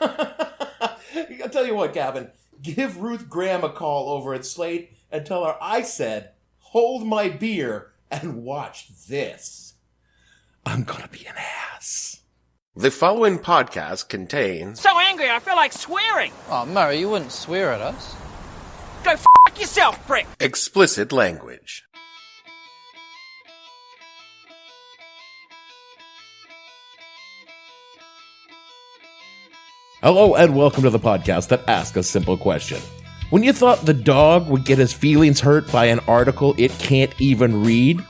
I'll tell you what, Gavin. Give Ruth Graham a call over at Slate and tell her I said, hold my beer and watch this. I'm gonna be an ass. The following podcast contains... So angry, I feel like swearing. Oh, Murray, you wouldn't swear at us. Go f*** yourself, prick. explicit language. Hello and welcome to the podcast that asks a simple question. When you thought the dog would get his feelings hurt by an article it can't even read,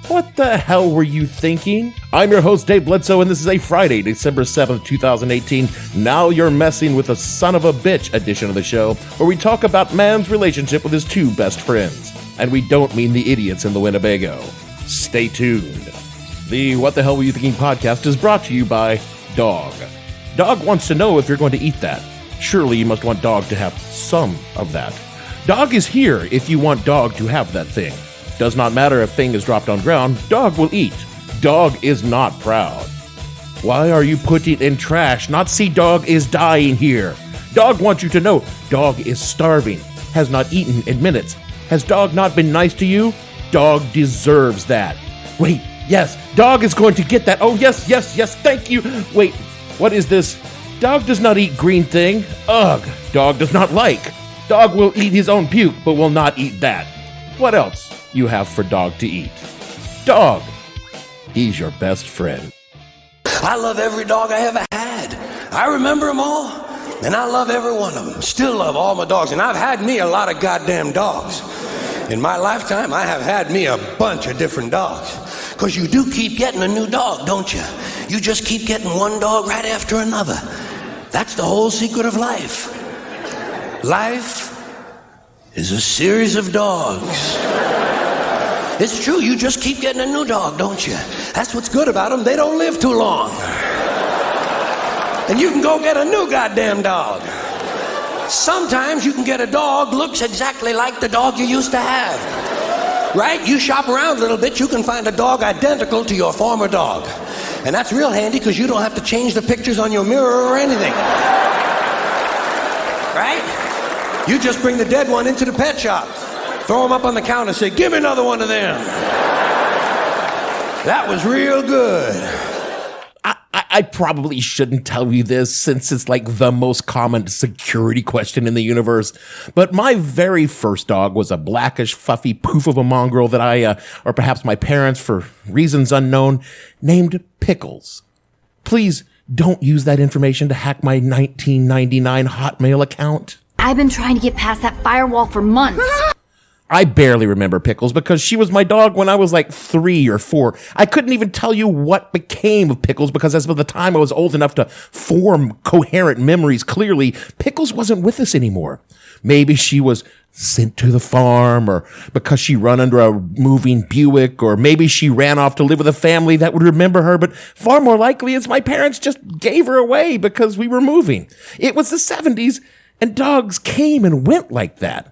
what the hell were you thinking? I'm your host, Dave Bledsoe, and this is a Friday, December 7th, 2018. Now you're messing with a son of a bitch edition of the show, where we talk about man's relationship with his two best friends. And we don't mean the idiots in the Winnebago. Stay tuned. The What the Hell Were You Thinking podcast is brought to you by Dog. Dog wants to know if you're going to eat that. Surely you must want Dog to have some of that. Dog is here if you want Dog to have that thing. Does not matter if thing is dropped on ground, Dog will eat. Dog is not proud. Why are you putting in trash? Not see Dog is dying here. Dog wants you to know Dog is starving, has not eaten in minutes. Has Dog not been nice to you? Dog deserves that. Wait, yes, Dog is going to get that. Oh, yes, thank you. Wait, what is this? Dog does not eat green thing. Ugh, Dog does not like. Dog will eat his own puke, but will not eat that. What else you have for Dog to eat? Dog, he's your best friend. I love every dog I ever had. I remember them all, and I love every one of them. Still love all my dogs, and I've had me a lot of goddamn dogs. In my lifetime, I have had me a bunch of different dogs. Because you do keep getting a new dog, don't you? You just keep getting one dog right after another. That's the whole secret of life. Life is a series of dogs. It's true, you just keep getting a new dog, don't you? That's what's good about them, they don't live too long. And you can go get a new goddamn dog. Sometimes you can get a dog looks exactly like the dog you used to have. Right? You shop around a little bit, you can find a dog identical to your former dog. And that's real handy because you don't have to change the pictures on your mirror or anything. Right? You just bring the dead one into the pet shop, throw him up on the counter and say, give me another one of them. That was real good. I probably shouldn't tell you this since it's like the most common security question in the universe, but my very first dog was a blackish, fluffy poof of a mongrel that I, or perhaps my parents, for reasons unknown, named Pickles. Please don't use that information to hack my 1999 Hotmail account. I've been trying to get past that firewall for months. I barely remember Pickles because she was my dog when I was like 3 or 4. I couldn't even tell you what became of Pickles because as by the time I was old enough to form coherent memories clearly, Pickles wasn't with us anymore. Maybe she was sent to the farm, or because she run under a moving Buick, or maybe she ran off to live with a family that would remember her, but far more likely is my parents just gave her away because we were moving. It was the 70s, and dogs came and went like that.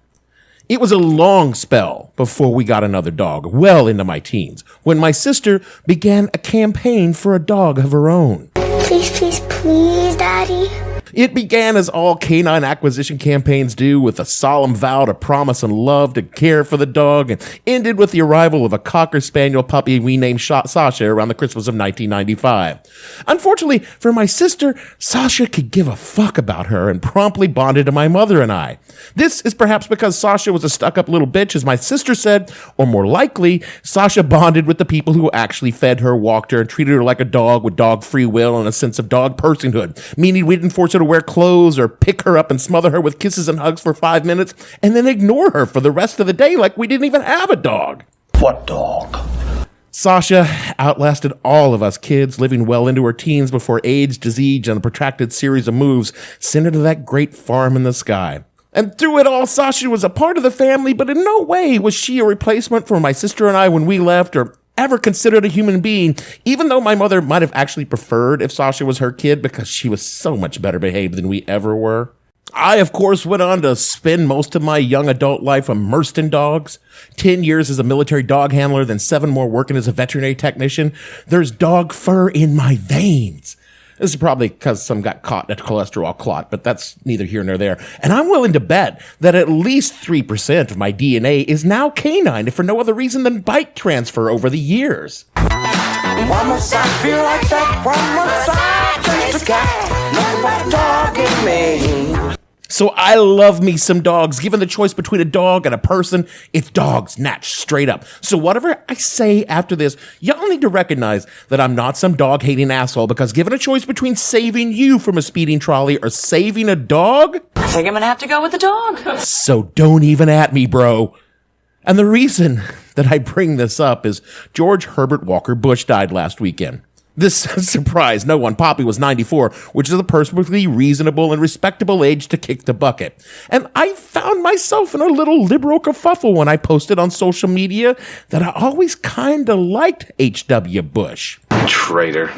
It was a long spell before we got another dog, well into my teens, when my sister began a campaign for a dog of her own. Please, please, please, Daddy. It began as all canine acquisition campaigns do, with a solemn vow to promise and love to care for the dog, and ended with the arrival of a Cocker Spaniel puppy we named Sasha around the Christmas of 1995. Unfortunately for my sister, Sasha could give a fuck about her and promptly bonded to my mother and I. This is perhaps because Sasha was a stuck-up little bitch, as my sister said, or more likely, Sasha bonded with the people who actually fed her, walked her, and treated her like a dog with dog free will and a sense of dog personhood, meaning we didn't force her to wear clothes or pick her up and smother her with kisses and hugs for 5 minutes and then ignore her for the rest of the day like we didn't even have a dog. What dog? Sasha outlasted all of us kids, living well into her teens before age, disease, and a protracted series of moves sent her to that great farm in the sky. And through it all, Sasha was a part of the family, but in no way was she a replacement for my sister and I when we left, or ever considered a human being, even though my mother might have actually preferred if Sasha was her kid because she was so much better behaved than we ever were. I, of course, went on to spend most of my young adult life immersed in dogs. 10 years as a military dog handler, then 7 more working as a veterinary technician. There's dog fur in my veins. This is probably because some got caught in a cholesterol clot, but that's neither here nor there. And I'm willing to bet that at least 3% of my DNA is now canine, if for no other reason than bike transfer over the years. One more side, feel like that. One more side, just a cat. Nothing but a dog in me. So I love me some dogs. Given the choice between a dog and a person, it's dogs, natch, straight up. So whatever I say after this, y'all need to recognize that I'm not some dog-hating asshole, because given a choice between saving you from a speeding trolley or saving a dog, I think I'm gonna have to go with the dog. So don't even at me, bro. And the reason that I bring this up is George Herbert Walker Bush died last weekend. This surprised no one. Poppy was 94, which is a perfectly reasonable and respectable age to kick the bucket. And I found myself in a little liberal kerfuffle when I posted on social media that I always kind of liked H.W. Bush. Traitor.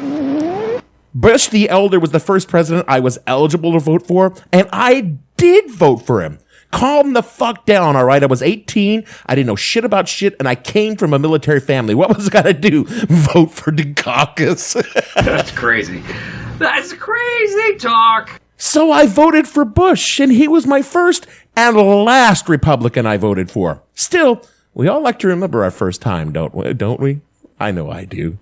Bush the Elder was the first president I was eligible to vote for, and I did vote for him. Calm the fuck down, all right? I was 18, I didn't know shit about shit, and I came from a military family. What was I gonna do? Vote for Dukakis? That's crazy. That's crazy talk. So I voted for Bush, and he was my first and last Republican I voted for. Still, we all like to remember our first time, don't we? I know I do.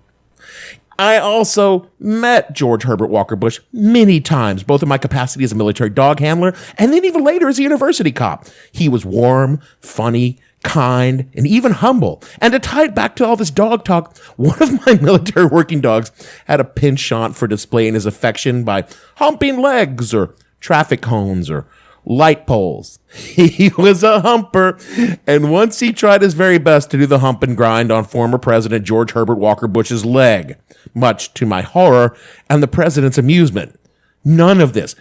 I also met George Herbert Walker Bush many times, both in my capacity as a military dog handler and then even later as a university cop. He was warm, funny, kind, and even humble. And to tie it back to all this dog talk, one of my military working dogs had a penchant for displaying his affection by humping legs or traffic cones or light poles. He was a humper, and once he tried his very best to do the hump and grind on former President George Herbert Walker Bush's leg, much to my horror and the president's amusement. None of this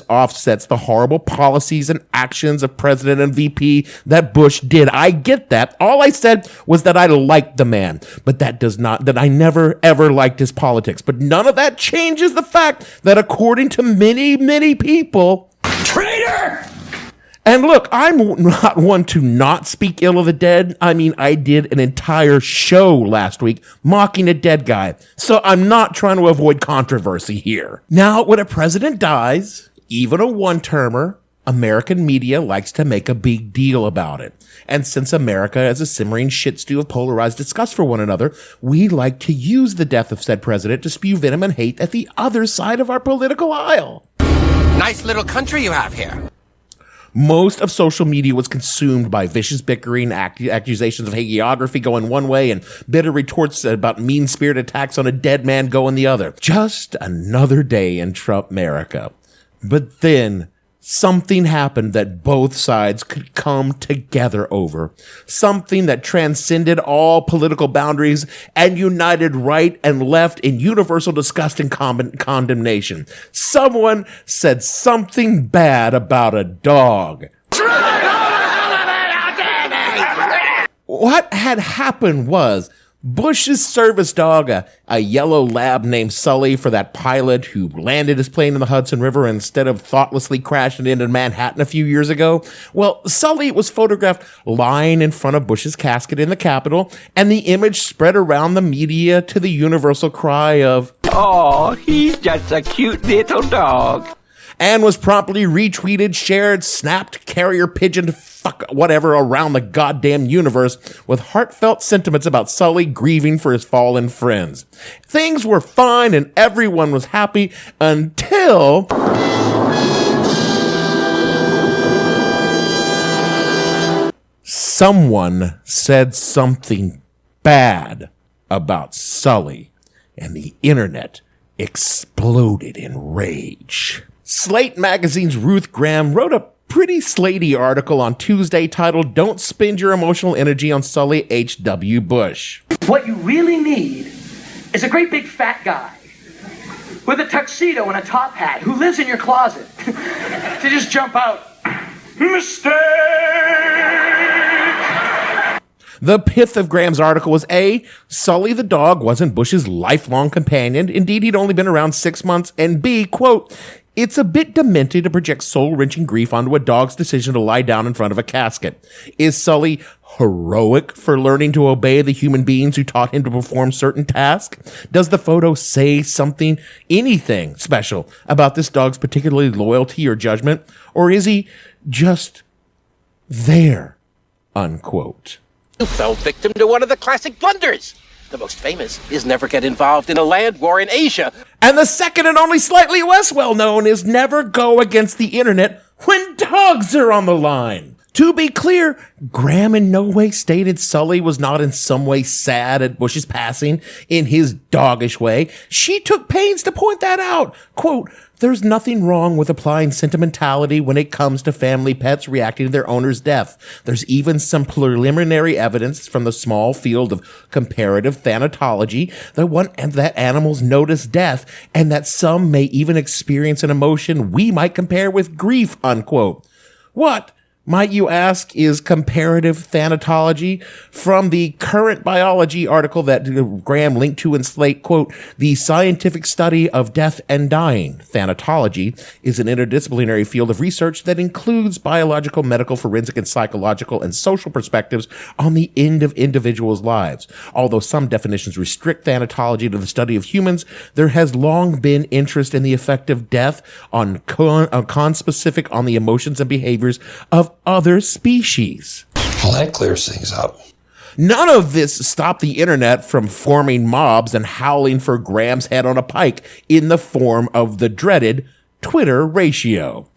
offsets the horrible policies and actions of President and VP that Bush did. I get that. All I said was that I liked the man, but that I never ever liked his politics. But none of that changes the fact that according to many, many people, Traitor! and look, I'm not one to not speak ill of the dead. I mean, I did an entire show last week mocking a dead guy. So I'm not trying to avoid controversy here. Now, when a president dies, even a one-termer, American media likes to make a big deal about it. And since America is a simmering shit stew of polarized disgust for one another, we like to use the death of said president to spew venom and hate at the other side of our political aisle. Nice little country you have here. Most of social media was consumed by vicious bickering, accusations of hagiography going one way, and bitter retorts about mean-spirited attacks on a dead man going the other. Just another day in Trump America. But then something happened that both sides could come together over. Something that transcended all political boundaries and united right and left in universal disgust and condemnation. Someone said something bad about a dog. What had happened was Bush's service dog, a yellow lab named Sully, for that pilot who landed his plane in the Hudson River instead of thoughtlessly crashing into Manhattan a few years ago. Well, Sully was photographed lying in front of Bush's casket in the Capitol, and the image spread around the media to the universal cry of, Oh, he's just a cute little dog. and was promptly retweeted, shared, snapped, carrier pigeoned, whatever around the goddamn universe with heartfelt sentiments about Sully grieving for his fallen friends. Things were fine and everyone was happy until someone said something bad about Sully, and the internet exploded in rage. Slate magazine's Ruth Graham wrote a pretty slatey article on Tuesday titled "Don't Spend Your Emotional Energy on Sully H.W. Bush." What you really need is a great big fat guy with a tuxedo and a top hat who lives in your closet to just jump out. Mistake! The pith of Graham's article was A, Sully the dog wasn't Bush's lifelong companion. Indeed, he'd only been around 6 months. And B, quote, it's a bit demented to project soul-wrenching grief onto a dog's decision to lie down in front of a casket. Is Sully heroic for learning to obey the human beings who taught him to perform certain tasks? Does the photo say something, anything special about this dog's particularly loyalty or judgment? Or is he just there? Unquote. You fell victim to one of the classic blunders. The most famous is never get involved in a land war in Asia. And the second and only slightly less well known is never go against the internet when dogs are on the line. To be clear, Graham in no way stated Sully was not in some way sad at Bush's passing in his doggish way. She took pains to point that out. Quote, "There's nothing wrong with applying sentimentality when it comes to family pets reacting to their owner's death. There's even some preliminary evidence from the small field of comparative thanatology that animals notice death and that some may even experience an emotion we might compare with grief," unquote. What, might you ask, is comparative thanatology? From the Current Biology article that Graham linked to in Slate, quote, "The scientific study of death and dying. Thanatology is an interdisciplinary field of research that includes biological, medical, forensic, and psychological and social perspectives on the end of individuals' lives. Although some definitions restrict thanatology to the study of humans, there has long been interest in the effect of death on conspecific on the emotions and behaviors of other species." Well, that clears things up. None of this stopped the internet from forming mobs and howling for Graham's head on a pike in the form of the dreaded Twitter ratio.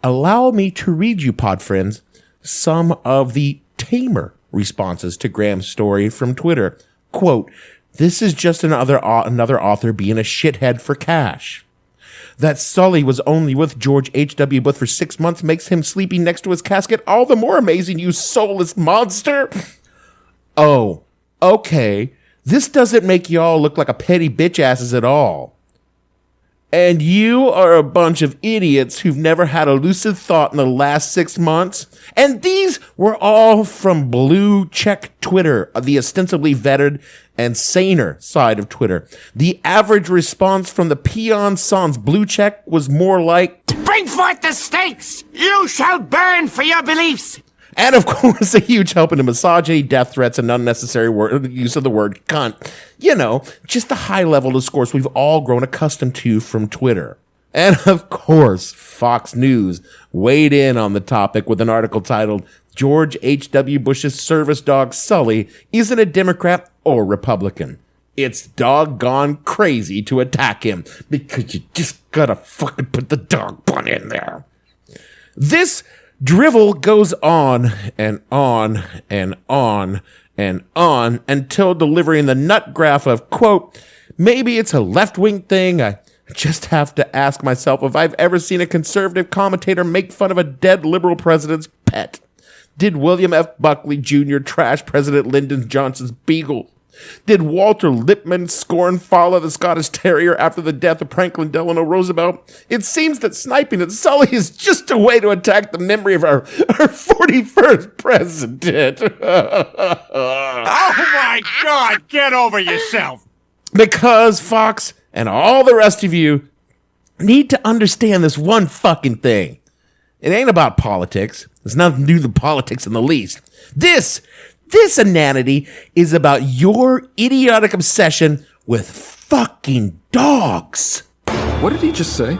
Allow me to read you, pod friends, some of the tamer responses to Graham's story from Twitter. Quote, "This is just another author being a shithead for cash. That Sully was only with George H.W. Bush for 6 months makes him sleeping next to his casket all the more amazing, you soulless monster." Oh, okay. This doesn't make y'all look like a petty bitch asses at all. And you are a bunch of idiots who've never had a lucid thought in the last 6 months. And these were all from blue check Twitter, the ostensibly vetted and saner side of Twitter. The average response from the peon sans blue check was more like, Bring forth the stakes! You shall burn for your beliefs! and of course, a huge help into misogyny, death threats, and unnecessary use of the word cunt. You know, just the high level discourse we've all grown accustomed to from Twitter. And of course, Fox News weighed in on the topic with an article titled, "George H.W. Bush's service dog Sully isn't a Democrat or Republican. It's doggone crazy to attack him because you just gotta fucking put the dog bun in there." This drivel goes on and on and on and on until delivering the nut graph of, quote, "Maybe it's a left-wing thing. I just have to ask myself if I've ever seen a conservative commentator make fun of a dead liberal president's pet. Did William F. Buckley Jr. trash President Lyndon Johnson's beagle? Did Walter Lippmann scorn follow the Scottish Terrier after the death of Franklin Delano Roosevelt? It seems that sniping at Sully is just a way to attack the memory of our 41st president." Oh my God, get over yourself! Because Fox and all the rest of you need to understand this one fucking thing. It ain't about politics. There's nothing to do with politics in the least. This inanity is about your idiotic obsession with fucking dogs. What did he just say?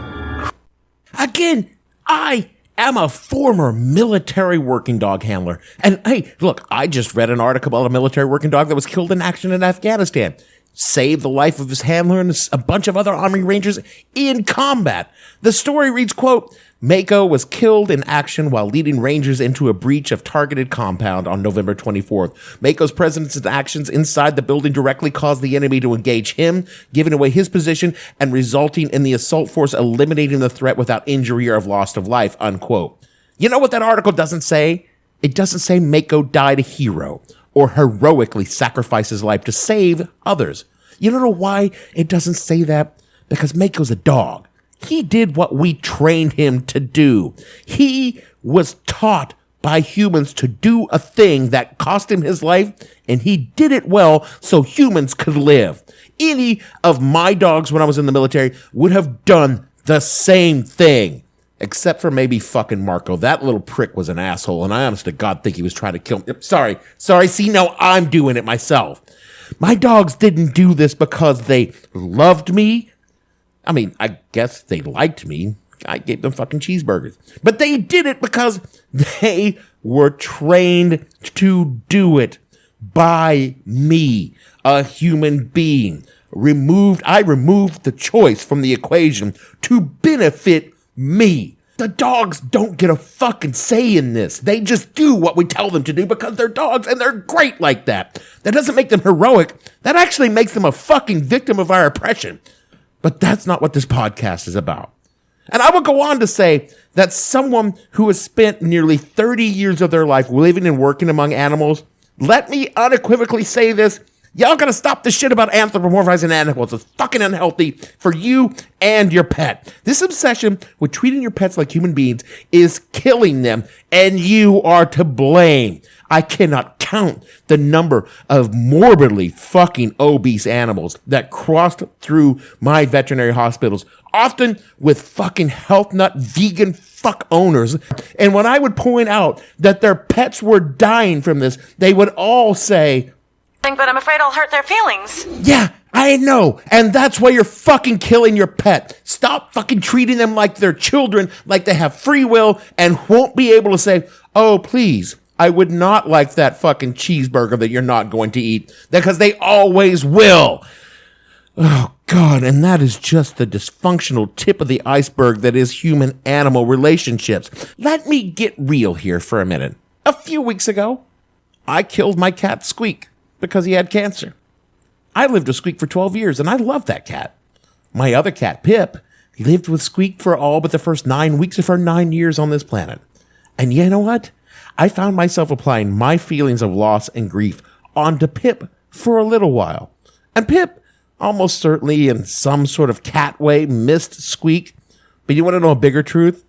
Again, I am a former military working dog handler. And hey, look, I just read an article about a military working dog that was killed in action in Afghanistan. Saved the life of his handler and a bunch of other Army Rangers in combat. The story reads, quote, "Mako was killed in action while leading Rangers into a breach of targeted compound on November 24th. Mako's presence and actions inside the building directly caused the enemy to engage him, giving away his position and resulting in the assault force eliminating the threat without injury or loss of life," unquote. You know what that article doesn't say? It doesn't say Mako died a hero or heroically sacrificed his life to save others. You don't know why it doesn't say that? Because Mako's a dog. He did what we trained him to do. He was taught by humans to do a thing that cost him his life, and he did it well so humans could live. Any of my dogs when I was in the military would have done the same thing. Except for maybe fucking Marco. That little prick was an asshole, and I honest to God think he was trying to kill me. Sorry. See, no, I'm doing it myself. My dogs didn't do this because they loved me. I mean, I guess they liked me. I gave them fucking cheeseburgers. But they did it because they were trained to do it by me, a human being. I removed the choice from the equation to benefit me. The dogs don't get a fucking say in this. They just do what we tell them to do because they're dogs and they're great like that. That doesn't make them heroic. That actually makes them a fucking victim of our oppression. But that's not what this podcast is about. And I will go on to say that someone who has spent nearly 30 years of their life living and working among animals, let me unequivocally say this, y'all gotta stop this shit about anthropomorphizing animals. It's fucking unhealthy for you and your pet. This obsession with treating your pets like human beings is killing them, and you are to blame. I cannot count the number of morbidly fucking obese animals that crossed through my veterinary hospitals, often with fucking health nut vegan fuck owners. And when I would point out that their pets were dying from this, they would all say, But I'm afraid I'll hurt their feelings. yeah, I know. And that's why you're fucking killing your pet. Stop fucking treating them like they're children, like they have free will and won't be able to say, oh, please, I would not like that fucking cheeseburger that you're not going to eat, because they always will. Oh, God, and that is just the dysfunctional tip of the iceberg that is human-animal relationships. Let me get real here for a minute. A few weeks ago, I killed my cat Squeak because he had cancer. I lived with Squeak for 12 years, and I loved that cat. My other cat, Pip, lived with Squeak for all but the first 9 weeks of her 9 years on this planet. And you know what? I found myself applying my feelings of loss and grief onto Pip for a little while. And Pip, almost certainly in some sort of cat way, missed Squeak. But you want to know a bigger truth?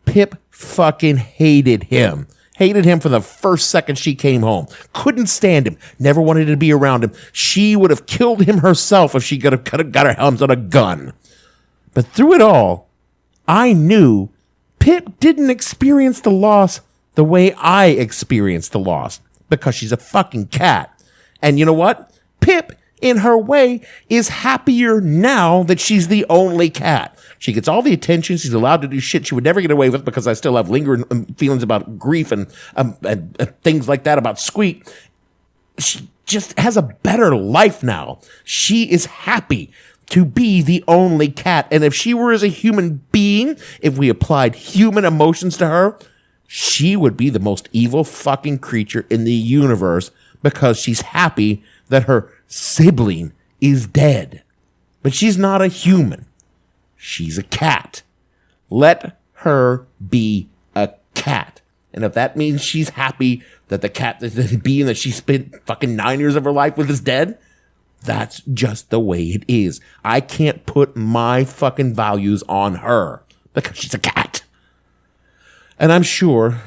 Pip fucking hated him. Hated him from the first second she came home. Couldn't stand him. Never wanted to be around him. She would have killed him herself if she could have got her hands on a gun. But through it all, I knew Pip didn't experience the loss the way I experienced the loss, because she's a fucking cat. And you know what? Pip, in her way, is happier now that she's the only cat. She gets all the attention. She's allowed to do shit she would never get away with, because I still have lingering feelings about grief and things like that about Squeak. She just has a better life now. She is happy to be the only cat. And if she were as a human being, if we applied human emotions to her, she would be the most evil fucking creature in the universe, because she's happy that her sibling is dead. But she's not a human. She's a cat. Let her be a cat. And if that means she's happy that the cat, the being that she spent fucking 9 years of her life with, is dead, that's just the way it is. I can't put my fucking values on her because she's a cat. And I'm sure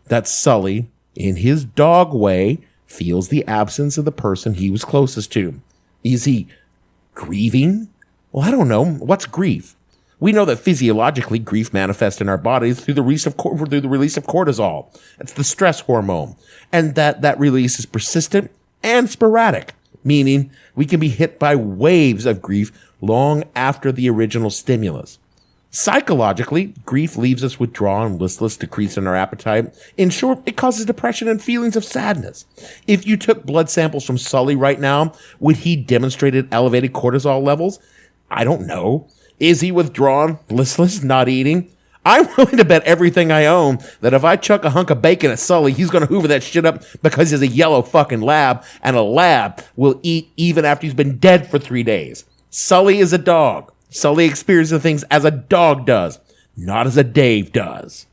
that Sully, in his dog way, feels the absence of the person he was closest to. Is he grieving? Well, I don't know. What's grief? We know that physiologically grief manifests in our bodies through the release of cortisol. It's the stress hormone. And that release is persistent and sporadic, meaning we can be hit by waves of grief long after the original stimulus. Psychologically, grief leaves us withdrawn, listless, decreased in our appetite. In short, it causes depression and feelings of sadness. If you took blood samples from Sully right now, would he demonstrate elevated cortisol levels? I don't know. Is he withdrawn, listless, not eating? I'm willing to bet everything I own that if I chuck a hunk of bacon at Sully, he's going to hoover that shit up because he's a yellow fucking lab, and a lab will eat even after he's been dead for 3 days. Sully is a dog. Sully experiences things as a dog does, not as a Dave does.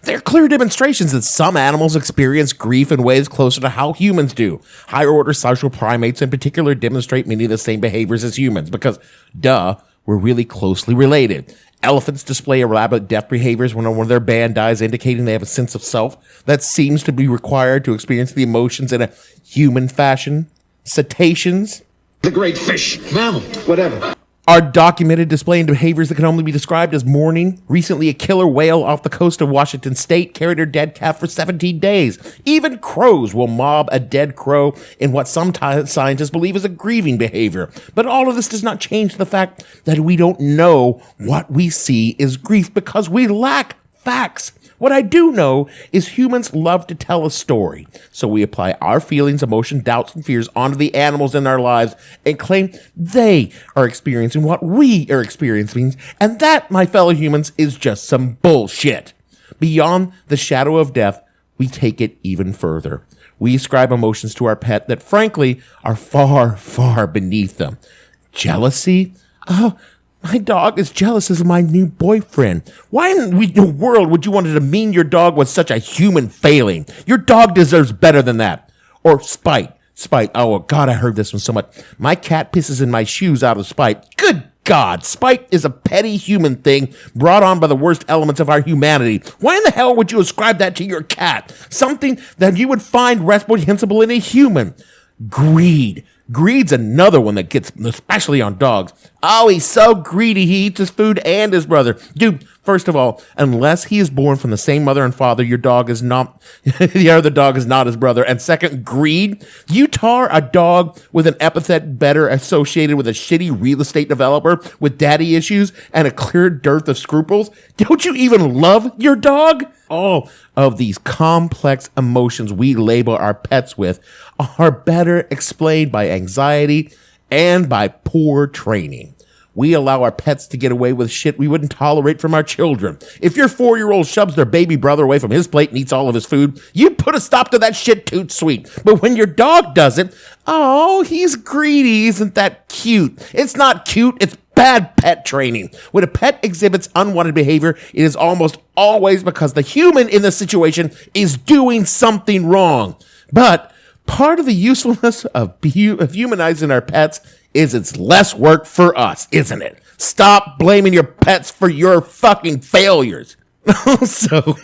There are clear demonstrations that some animals experience grief in ways closer to how humans do. Higher order social primates in particular demonstrate many of the same behaviors as humans because, we're really closely related. Elephants display elaborate death behaviors when one of their band dies, indicating they have a sense of self that seems to be required to experience the emotions in a human fashion. Cetaceans. The great fish, mammal, whatever. are documented displaying behaviors that can only be described as mourning. Recently, a killer whale off the coast of Washington state carried her dead calf for 17 days. Even crows will mob a dead crow in what some scientists believe is a grieving behavior. But all of this does not change the fact that we don't know what we see is grief because we lack facts. What I do know is humans love to tell a story. So we apply our feelings, emotions, doubts, and fears onto the animals in our lives and claim they are experiencing what we are experiencing. And that, my fellow humans, is just some bullshit. Beyond the shadow of death, we take it even further. We ascribe emotions to our pet that, frankly, are far, far beneath them. Jealousy? Oh, my dog is jealous of my new boyfriend. Why in the world would you want to demean your dog with such a human failing? Your dog deserves better than that. Or spite. Spite. Oh, God, I heard this one so much. My cat pisses in my shoes out of spite. Good God. Spite is a petty human thing brought on by the worst elements of our humanity. Why in the hell would you ascribe that to your cat? Something that you would find reprehensible in a human. Greed. Greed's another one that gets, especially on dogs. Oh, he's so greedy, he eats his food and his brother. Dude, first of all, unless he is born from the same mother and father, your dog is not, the other dog is not his brother. And second, greed. You tar a dog with an epithet better associated with a shitty real estate developer with daddy issues and a clear dearth of scruples. Don't you even love your dog? All of these complex emotions we label our pets with are better explained by anxiety and by poor training. We allow our pets to get away with shit we wouldn't tolerate from our children. If your 4-year-old shoves their baby brother away from his plate and eats all of his food, you put a stop to that shit toot sweet. But when your dog does it, oh, he's greedy, isn't that cute? It's not cute, it's bad pet training. When a pet exhibits unwanted behavior, it is almost always because the human in the situation is doing something wrong. But part of the usefulness of humanizing our pets is it's less work for us, isn't it? Stop blaming your pets for your fucking failures. So,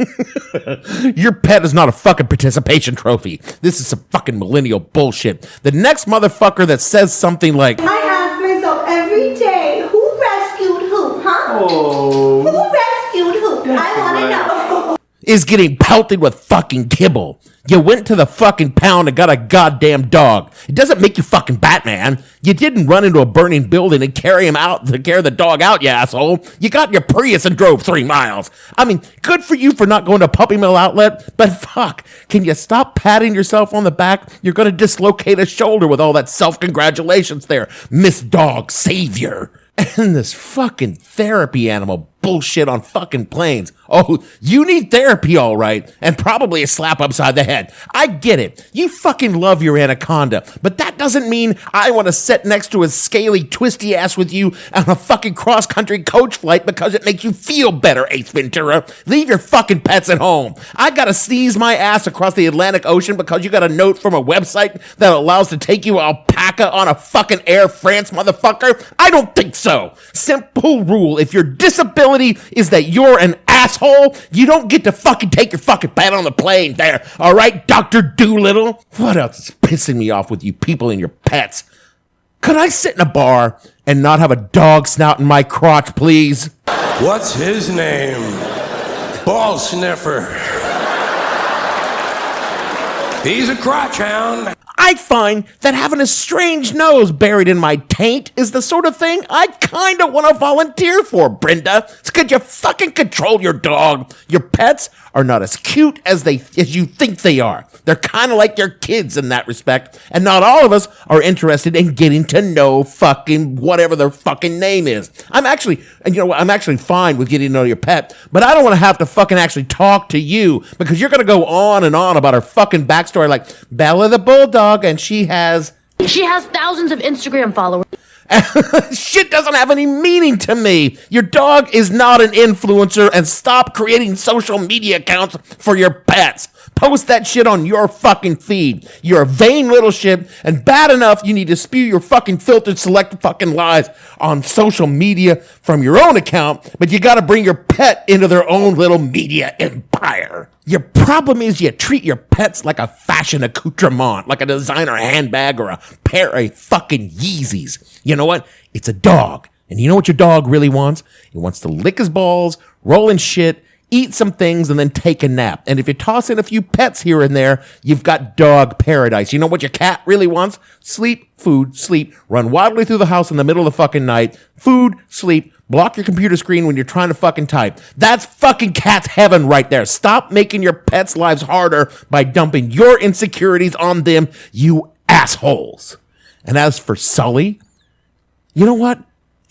your pet is not a fucking participation trophy. This is some fucking millennial bullshit. The next motherfucker that says something like, I ask myself every day, who rescued who, huh? Oh. Who rescued who? I want to know. is getting pelted with fucking kibble. You went to the fucking pound and got a goddamn dog. It doesn't make you fucking Batman. You didn't run into a burning building and carry the dog out, you asshole. You got in your Prius and drove 3 miles. I mean, good for you for not going to a puppy mill outlet, but fuck, can you stop patting yourself on the back? You're going to dislocate a shoulder with all that self-congratulations there, Miss Dog Savior. And this fucking therapy animal bullshit on fucking planes. Oh, you need therapy, all right, and probably a slap upside the head. I get it. You fucking love your anaconda, but that doesn't mean I want to sit next to his scaly, twisty ass with you on a fucking cross-country coach flight because it makes you feel better, Ace Ventura. Leave your fucking pets at home. I gotta sneeze my ass across the Atlantic Ocean because you got a note from a website that allows to take you alpaca on a fucking Air France, motherfucker? I don't think so. Simple rule. If your disability is that you're an asshole, you don't get to fucking take your fucking pet on the plane there. All right, Dr. Doolittle? What else is pissing me off with you people and your pets? Could I sit in a bar and not have a dog snout in my crotch, please? What's his name? Ball sniffer. He's a crotch hound. I find that having a strange nose buried in my taint is the sort of thing I kind of want to volunteer for, Brenda. Could you fucking control your dog? Your pets are not as cute as you think they are. They're kind of like your kids in that respect, and not all of us are interested in getting to know fucking whatever their fucking name is. I'm actually fine with getting to know your pet, but I don't want to have to fucking actually talk to you because you're going to go on and on about her fucking backstory like Bella the Bulldog, and she has thousands of Instagram followers. Shit doesn't have any meaning to me. Your dog is not an influencer, and stop creating social media accounts for your pets. Post that shit on your fucking feed. You're a vain little shit, and bad enough you need to spew your fucking filtered select fucking lies on social media from your own account, but you gotta bring your pet into their own little media empire. Your problem is you treat your pets like a fashion accoutrement, like a designer handbag or a pair of fucking Yeezys. You know what? It's a dog, And you know what your dog really wants? He wants to lick his balls, roll in shit, eat some things, and then take a nap. And if you toss in a few pets here and there, you've got dog paradise. You know what your cat really wants? Sleep, food, sleep, run wildly through the house in the middle of the fucking night, food, sleep, block your computer screen when you're trying to fucking type. That's fucking cat's heaven right there. Stop making your pets' lives harder by dumping your insecurities on them, you assholes. And as for Sully, you know what?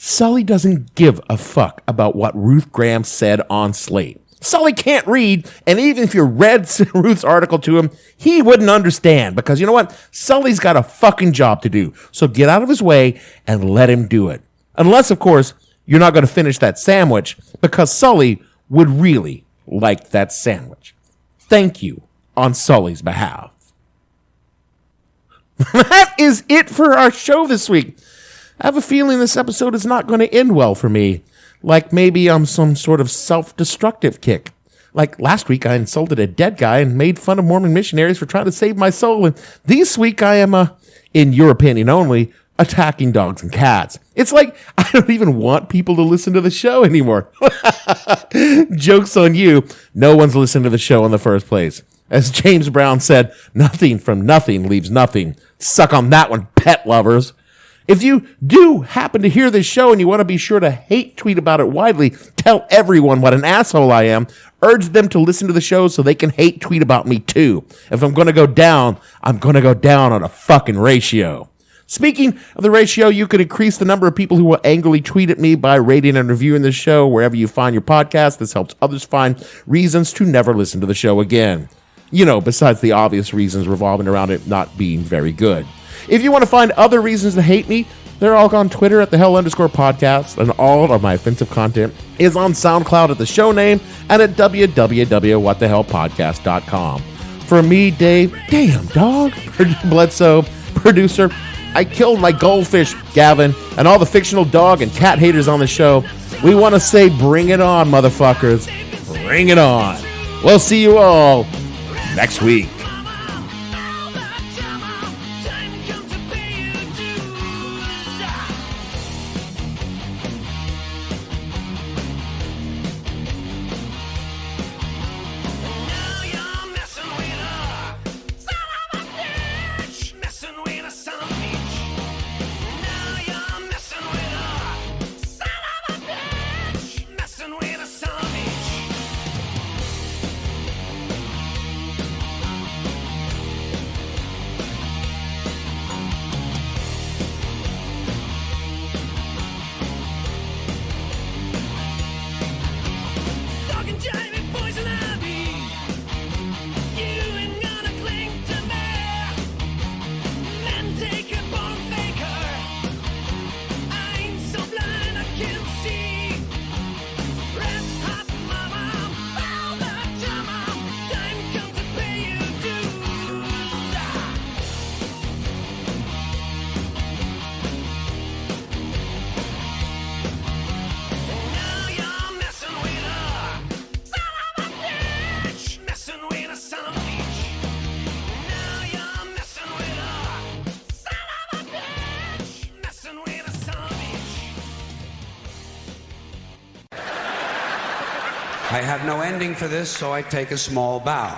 Sully doesn't give a fuck about what Ruth Graham said on Slate. Sully can't read, and even if you read Ruth's article to him, he wouldn't understand, because you know what? Sully's got a fucking job to do, so get out of his way and let him do it. Unless, of course, you're not going to finish that sandwich, because Sully would really like that sandwich. Thank you on Sully's behalf. That is it for our show this week. I have a feeling this episode is not going to end well for me. Like maybe I'm some sort of self-destructive kick. Like last week, I insulted a dead guy and made fun of Mormon missionaries for trying to save my soul. And this week, I am, in your opinion only, attacking dogs and cats. It's like I don't even want people to listen to the show anymore. Joke's on you. No one's listened to the show in the first place. As James Brown said, nothing from nothing leaves nothing. Suck on that one, pet lovers. If you do happen to hear this show and you want to be sure to hate tweet about it widely, tell everyone what an asshole I am, urge them to listen to the show so they can hate tweet about me too. If I'm going to go down, I'm going to go down on a fucking ratio. Speaking of the ratio, you could increase the number of people who will angrily tweet at me by rating and reviewing the show wherever you find your podcast. This helps others find reasons to never listen to the show again. You know, besides the obvious reasons revolving around it not being very good. If you want to find other reasons to hate me, they're all on Twitter at @the_hell_podcast, and all of my offensive content is on SoundCloud at the show name and at www.whatthehellpodcast.com. For me, Dave, damn dog, Bledsoe, producer, I killed my goldfish, Gavin, and all the fictional dog and cat haters on the show. We want to say bring it on, motherfuckers. Bring it on. We'll see you all next week. I have no ending for this, so I take a small bow.